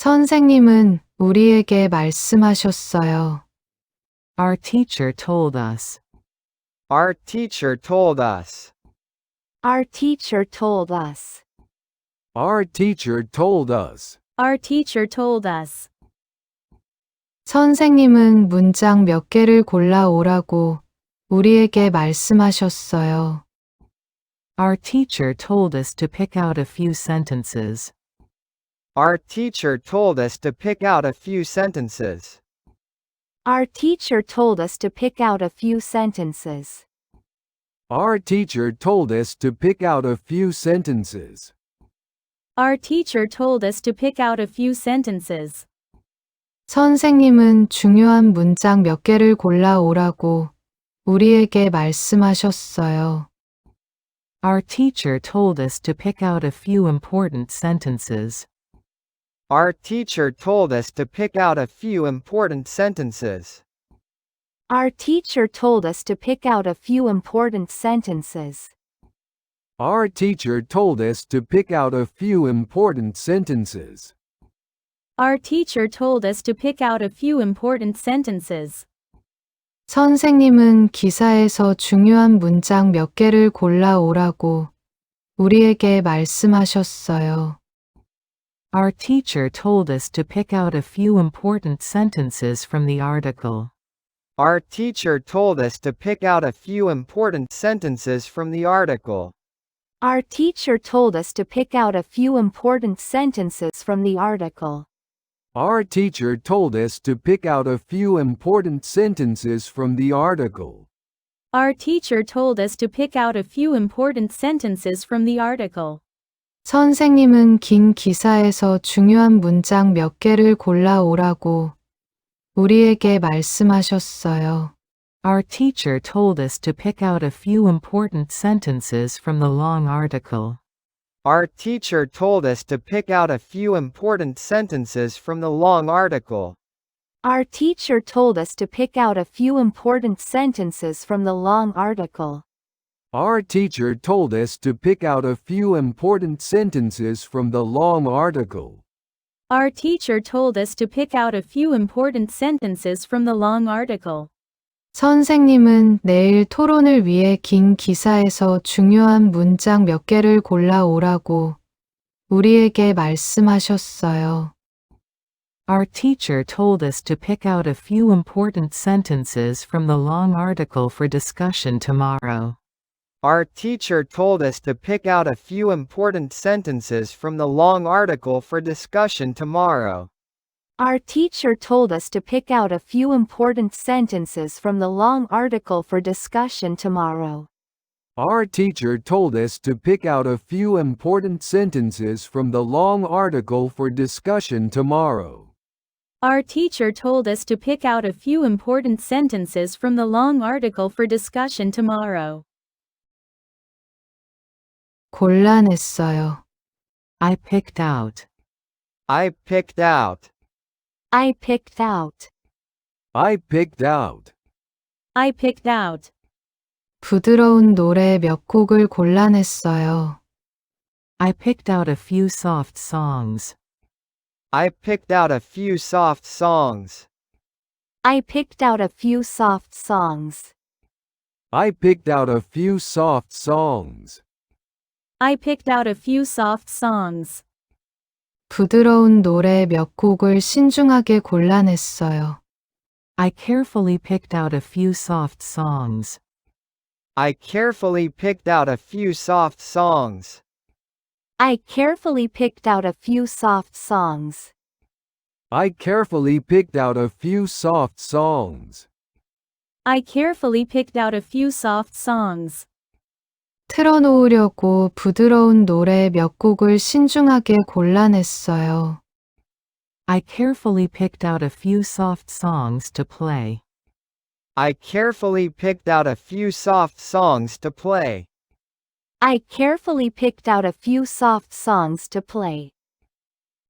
선생님은 우리에게 말씀하셨어요. Our teacher told us. Our teacher told us. Our teacher told us. Our teacher told us. Our teacher told us. 선생님은 문장 몇 개를 골라 오라고 우리에게 말씀하셨어요. Our teacher told us to pick out a few sentences. Our teacher told us to pick out a few sentences. Our teacher told us to pick out a few sentences. Our teacher told us to pick out a few sentences. Our teacher told us to pick out a few sentences. 선생님은 중요한 문장 몇 개를 골라 오라고 우리에게 말씀하셨어요. Our teacher told us to pick out a few important sentences. Our teacher told us to pick out a few important sentences. Our teacher told us to pick out a few important sentences. Our teacher told us to pick out a few important sentences. Our teacher told us to pick out a few important sentences. 선생님은 기사에서 중요한 문장 몇 개를 골라 오라고 우리에게 말씀하셨어요. Our teacher told us to pick out a few important sentences from the article. Our teacher told us to pick out a few important sentences from the article. Our teacher told us to pick out a few important sentences from the article. Our teacher told us to pick out a few important sentences from the article. Our teacher told us to pick out a few important sentences from the article. 선생님은 긴 기사에서 중요한 문장 몇 개를 골라 오라고 우리에게 말씀하셨어요. Our teacher told us to pick out a few important sentences from the long article. Our teacher told us to pick out a few important sentences from the long article. Our teacher told us to pick out a few important sentences from the long article. Our teacher told us to pick out a few important sentences from the long article. Our teacher told us to pick out a few important sentences from the long article. 선생님은 내일 토론을 위해 긴 기사에서 중요한 문장 몇 개를 골라 오라고 우리에게 말씀하셨어요. Our teacher told us to pick out a few important sentences from the long article for discussion tomorrow. Our teacher told us to pick out a few important sentences from the long article for discussion tomorrow. Our teacher told us to pick out a few important sentences from the long article for discussion tomorrow. Our teacher told us to pick out a few important sentences from the long article for discussion tomorrow. Our teacher told us to pick out a few important sentences from the long article for discussion tomorrow. 곤란했어요. I picked out. I picked out. I picked out. I picked out. I picked out. 부드러운 노래 몇 곡을 골라냈어요. I picked out a few soft songs. I picked out a few soft songs. I picked out a few soft songs. I picked out a few soft songs. I picked out a few soft songs. 부드러운 노래 몇 곡을 신중하게 골라냈어요. I carefully picked out a few soft songs. I carefully picked out a few soft songs. I carefully picked out a few soft songs. I carefully picked out a few soft songs. I carefully picked out a few soft songs. 틀어놓으려고 부드러운 노래 몇 곡을 신중하게 골라냈어요. I carefully picked out a few soft songs to play. I carefully picked out a few soft songs to play. I carefully picked out a few soft songs to play.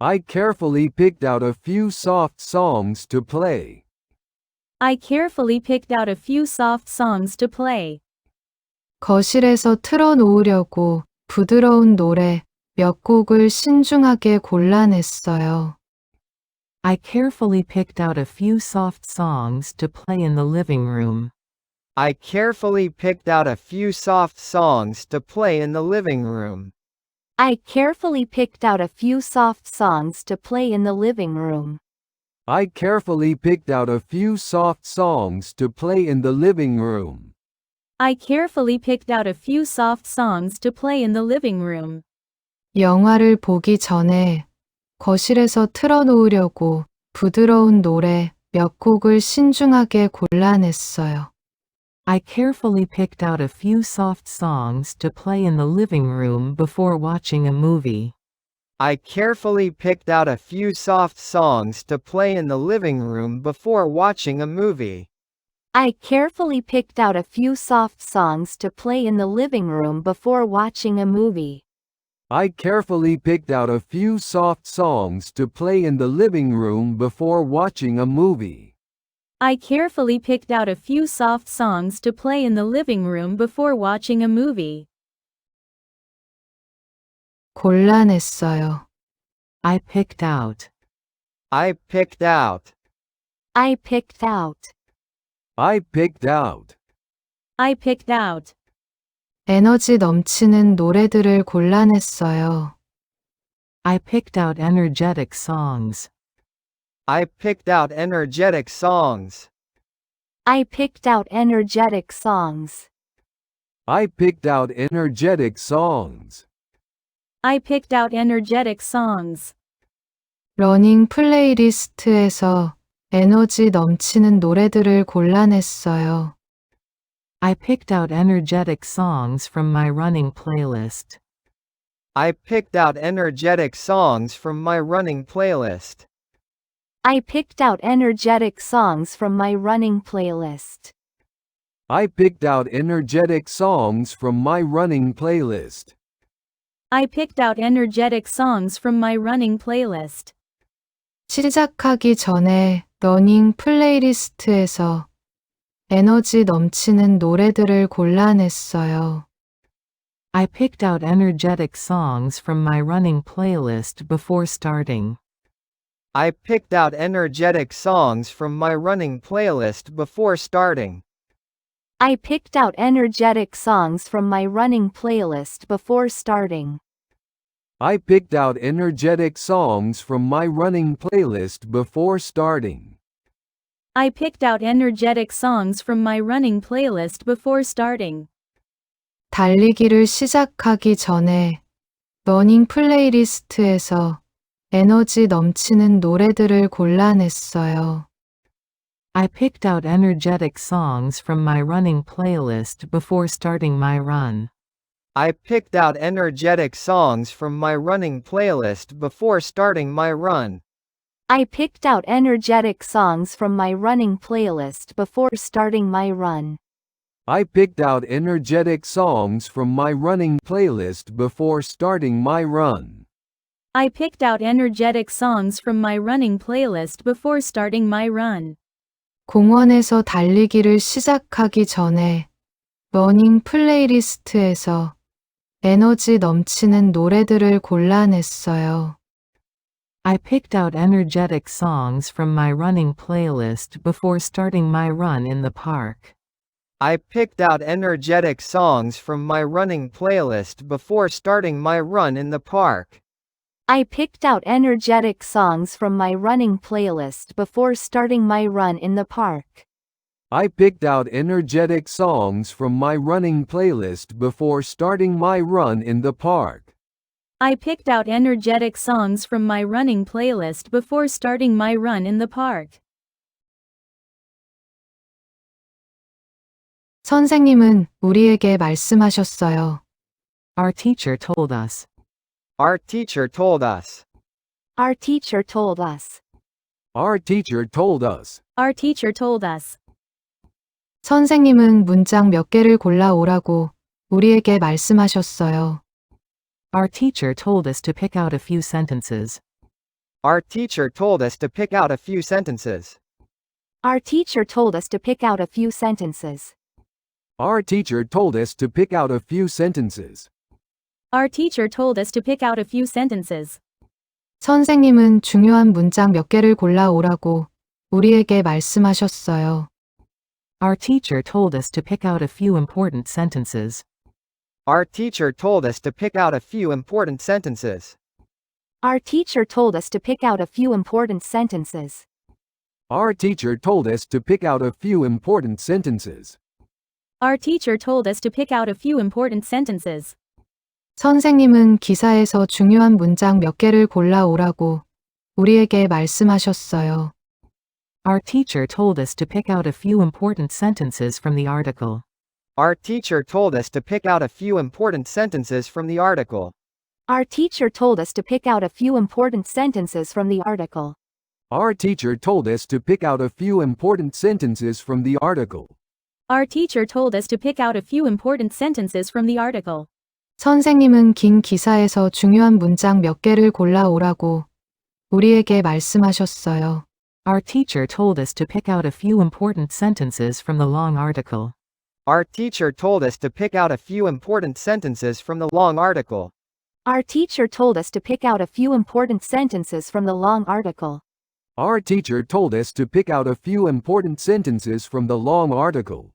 I carefully picked out a few soft songs to play. I carefully picked out a few soft songs to play. 거실에서 틀어놓으려고 부드러운 노래 몇 곡을 신중하게 골라냈어요. I carefully picked out a few soft songs to play in the living room. I carefully picked out a few soft songs to play in the living room. I carefully picked out a few soft songs to play in the living room. I carefully picked out a few soft songs to play in the living room. I carefully picked out a few soft songs to play in the living room. 영화를 보기 전에 거실에서 틀어놓으려고 부드러운 노래 몇 곡을 신중하게 골라냈어요. I carefully picked out a few soft songs to play in the living room before watching a movie. I carefully picked out a few soft songs to play in the living room before watching a movie. I carefully picked out a few soft songs to play in the living room before watching a movie. I carefully picked out a few soft songs to play in the living room before watching a movie. I carefully picked out a few soft songs to play in the living room before watching a movie. 골라냈어요. I picked out. I picked out. I picked out. I picked out. I picked out. 에너지 넘치는 노래들을 골라냈어요. I picked out energetic songs. I picked out energetic songs. I picked out energetic songs. I picked out energetic songs. I picked out energetic songs. 러닝 플레이리스트에서 에너지 넘치는 노래들을 골라냈어요. I picked out energetic songs from my running playlist. I picked out energetic songs from my running playlist. I picked out energetic songs from my running playlist. I picked out energetic songs from my running playlist. I picked out energetic songs from my running playlist. 시작하기 전에 러닝 플레이리스트에서 에너지 넘치는 노래들을 골라냈어요. I picked out energetic songs from my running playlist before starting. I picked out energetic songs from my running playlist before starting. I picked out energetic songs from my running playlist before starting. I picked out energetic songs from my running playlist before starting. I picked out energetic songs from my running playlist before starting. 달리기를 시작하기 전에 러닝 플레이리스트에서 에너지 넘치는 노래들을 골라냈어요. I picked out energetic songs from my running playlist before starting my run. I picked out energetic songs from my running playlist before starting my run. I picked out energetic songs from my running playlist before starting my run. I picked out energetic songs from my running playlist before starting my run. I picked out energetic songs from my running playlist before starting my run. 공원에서 달리기를 시작하기 전에 러닝 플레이리스트에서 에너지 넘치는 노래들을 골라냈어요. I picked out energetic songs from my running playlist before starting my run in the park. I picked out energetic songs from my running playlist before starting my run in the park. I picked out energetic songs from my running playlist before starting my run in the park. I picked out energetic songs from my running playlist before starting my run in the park. I picked out energetic songs from my running playlist before starting my run in the park. 선생님은 우리에게 말씀하셨어요. Our teacher told us. Our teacher told us. Our teacher told us. Our teacher told us. Our teacher told us. 선생님은 문장 몇 개를 골라오라고 우리에게 말씀하셨어요. Our teacher told us to pick out a few sentences. Our teacher told us to pick out a few sentences. Our teacher told us to pick out a few sentences. Our teacher told us to pick out a few sentences. Our teacher told us to pick out a few sentences. 선생님은 중요한 문장 몇 개를 골라오라고 우리에게 말씀하셨어요. Our teacher told us to pick out a few important sentences. Our teacher told us to pick out a few important sentences. Our teacher told us to pick out a few important sentences. Our teacher told us to pick out a few important sentences. Our teacher told us to pick out a few important sentences. 선생님은 기사에서 중요한 문장 몇 개를 골라오라고 우리에게 말씀하셨어요. Our teacher told us to pick out a few important sentences from the article. Our teacher told us to pick out a few important sentences from the article. Our teacher told us to pick out a few important sentences from the article. Our teacher told us to pick out a few important sentences from the article. Our teacher told us to pick out a few important sentences from the article. 선생님은 긴 기사에서 중요한 문장 몇 개를 골라오라고 우리에게 말씀하셨어요. Our teacher told us to pick out a few important sentences from the long article. Our teacher told us to pick out a few important sentences from the long article. Our teacher told us to pick out a few important sentences from the long article. Our teacher told us to pick out a few important sentences from the long article.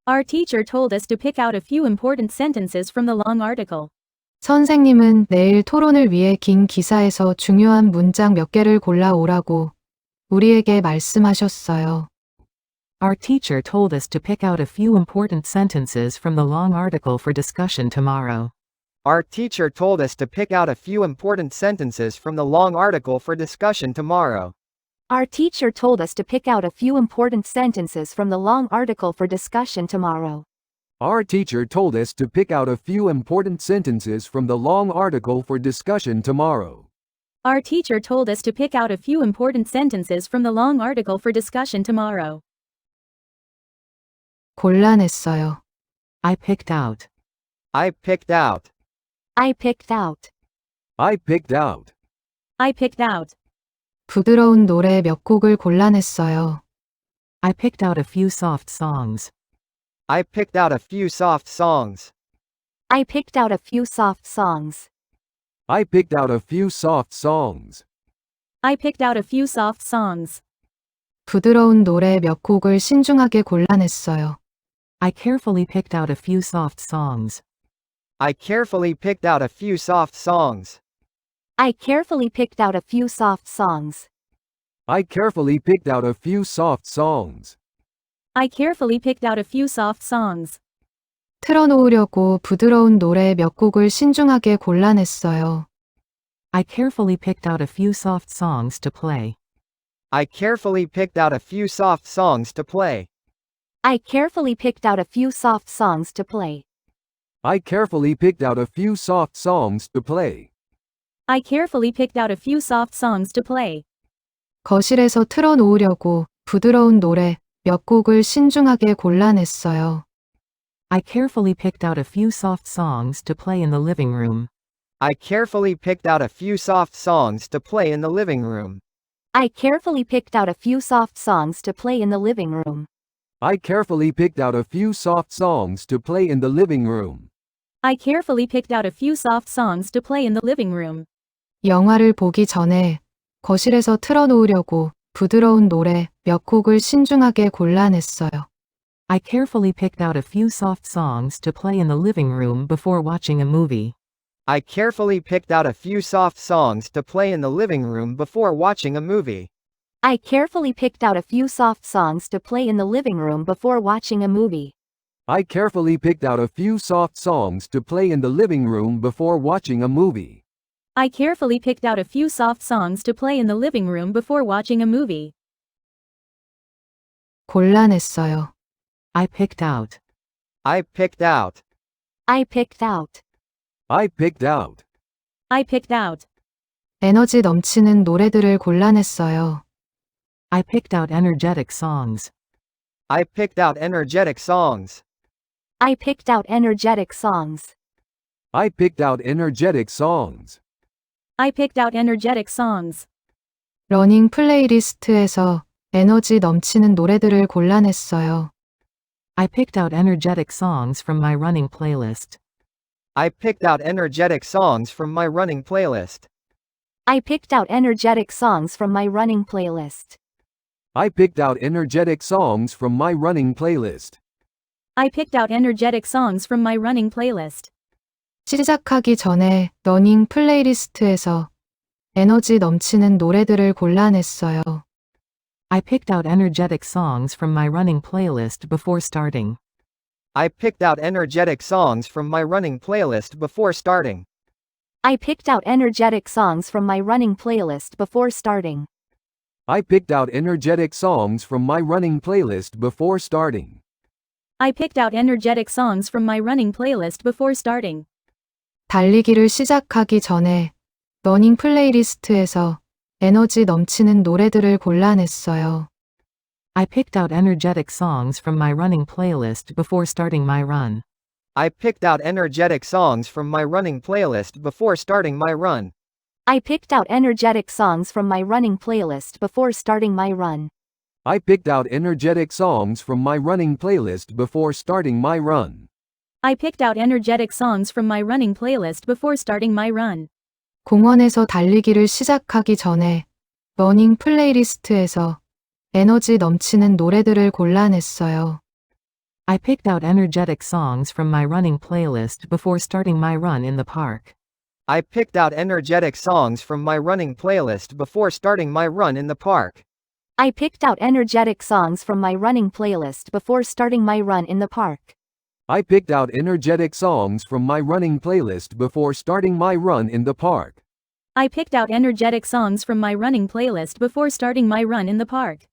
Our teacher told us to pick out a few important sentences from the long article. 선생님은 내일 토론을 위해 긴 기사에서 중요한 문장 몇 개를 골라오라고 우리에게 말씀하셨어요. Our teacher told us to pick out a few important sentences from the long article for discussion tomorrow. Our teacher told us to pick out a few important sentences from the long article for discussion tomorrow. Our teacher told us to pick out a few important sentences from the long article for discussion tomorrow. Our teacher told us to pick out a few important sentences from the long article for discussion tomorrow. Our teacher told us to pick out a few important sentences from the long article for discussion tomorrow. 곤란했어요. I picked out. I picked out. I picked out. I picked out. I picked out. 부드러운 노래 몇 곡을 골라냈어요. I picked out a few soft songs. I picked out a few soft songs. I picked out a few soft songs. I picked out a few soft songs. I picked out a few soft songs. 부드러운 노래 몇 곡을 신중하게 골라냈어요. I carefully picked out a few soft songs. I carefully picked out a few soft songs. I carefully picked out a few soft songs. I carefully picked out a few soft songs. I carefully picked out a few soft songs. 틀어놓으려고 부드러운 노래 몇 곡을 신중하게 골라냈어요. I carefully picked out a few soft songs to play. I carefully picked out a few soft songs to play. I carefully picked out a few soft songs to play. I carefully picked out a few soft songs to play. I carefully picked out a few soft songs to play. 거실에서 틀어놓으려고 부드러운 노래 몇 곡을 신중하게 골라냈어요. I carefully picked out a few soft songs to play in the living room. I carefully picked out a few soft songs to play in the living room. I carefully picked out a few soft songs to play in the living room. I carefully picked out a few soft songs to play in the living room. I carefully picked out a few soft songs to play in the living room. 영화를 보기 전에 거실에서 틀어놓으려고 부드러운 노래 몇 곡을 신중하게 골라냈어요. I carefully picked out a few soft songs to play in the living room before watching a movie. I carefully picked out a few soft songs to play in the living room before watching a movie. I carefully picked out a few soft songs to play in the living room before watching a movie. I carefully picked out a few soft songs to play in the living room before watching a movie. I carefully picked out a few soft songs to play in the living room before watching a movie. 곤란했어요. I picked out. I picked out. I picked out. I picked out. I picked out. 에너지 넘치는 노래들을 골라냈어요. I picked out energetic songs. I picked out energetic songs. I picked out energetic songs. I picked out energetic songs. I picked out energetic songs. 러닝 플레이리스트에서 에너지 넘치는 노래들을 골라냈어요. I picked out energetic songs from my running playlist. I picked out energetic songs from my running playlist. I picked out energetic songs from my running playlist. I picked out energetic songs from my running playlist. I picked out energetic songs from my running playlist. 시작하기 전에 러닝 플레이리스트에서 에너지 넘치는 노래들을 골라냈어요. I picked out energetic songs from my running playlist before starting. I picked out energetic songs from my running playlist before starting. I picked out energetic songs from my running playlist before starting. I picked out energetic songs from my running playlist before starting. I picked out energetic songs from my running playlist before starting. 달리기를 시작하기 전에 러닝 플레이리스트에서 에너지 넘치는 노래들을 골라냈어요. I picked out energetic songs from my running playlist before starting my run. I picked out energetic songs from my running playlist before starting my run. I picked out energetic songs from my running playlist before starting my run. I picked out energetic songs from my running playlist before starting my run. I picked out energetic songs from my running playlist before starting my run. 공원에서 달리기를 시작하기 전에 러닝 플레이리스트에서 에너지 넘치는 노래들을 골라냈어요. I picked out energetic songs from my running playlist before starting my run in the park. I picked out energetic songs from my running playlist before starting my run in the park. I picked out energetic songs from my running playlist before starting my run in the park. I picked out energetic songs from my running playlist before starting my run in the park. I picked out energetic songs from my running playlist before starting my run in the park.